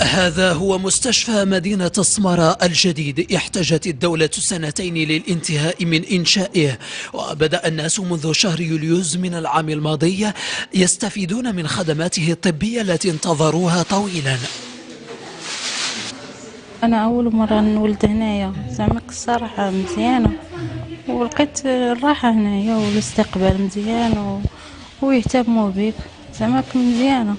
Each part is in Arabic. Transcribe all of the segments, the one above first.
هذا هو مستشفى مدينة السمارة الجديد. احتاجت الدولة سنتين للانتهاء من إنشائه، وبدأ الناس منذ شهر يوليوز من العام الماضي يستفيدون من خدماته الطبية التي انتظروها طويلا. أنا أول مرة نولد هنايا، زعما الصراحة مزيانة، ولقيت الراحة هنايا والاستقبال مزيان ويهتموا بيك، زعما مزيانة،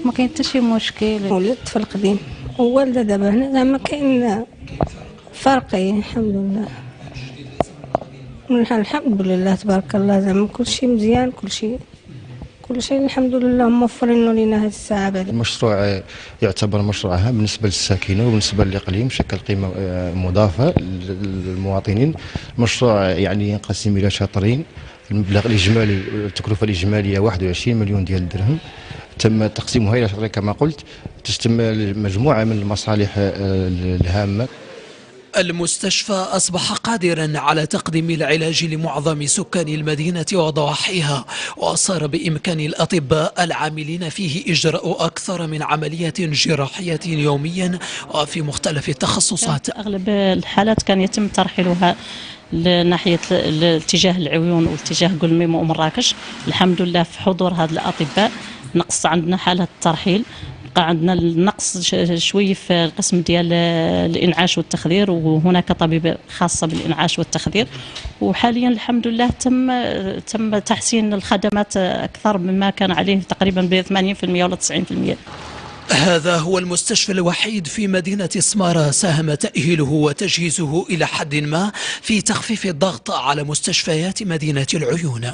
ما كاين حتى شي مشكل. ولدت في القديم ووالدة دابا هنا، زعما كاين فرق. الحمد لله، الحمد لله تبارك الله، زعما كلشي مزيان، كل شيء الحمد لله موفرينه لنا هذه الساعة. المشروع يعتبر مشروع هام بالنسبة للساكنة وبالنسبة للإقليم، شكل قيمة مضافة للمواطنين. المشروع يعني ينقسم إلى شطرين. المبلغ الإجمالي، التكلفة الإجمالية 21 مليون ديال الدرهم، تم تقسيمها إلى شطرين كما قلت، تشتمل مجموعة من المصالح الهامة. المستشفى أصبح قادرا على تقديم العلاج لمعظم سكان المدينة وضواحيها، وصار بإمكان الأطباء العاملين فيه إجراء أكثر من عملية جراحية يوميا وفي مختلف التخصصات. أغلب الحالات كان يتم ترحيلها لناحية الاتجاه العيون واتجاه قلميم ومراكش. الحمد لله في حضور هذا الأطباء نقص عندنا حالة الترحيل، بقى عندنا النقص شوي في القسم ديال الإنعاش والتخدير، وهناك طبيبة خاصة بالإنعاش والتخدير. وحاليا الحمد لله تم تحسين الخدمات أكثر مما كان عليه تقريبا ب 80% ولا 90%. هذا هو المستشفى الوحيد في مدينة سمارة ساهم تأهيله وتجهيزه إلى حد ما في تخفيف الضغط على مستشفيات مدينة العيون.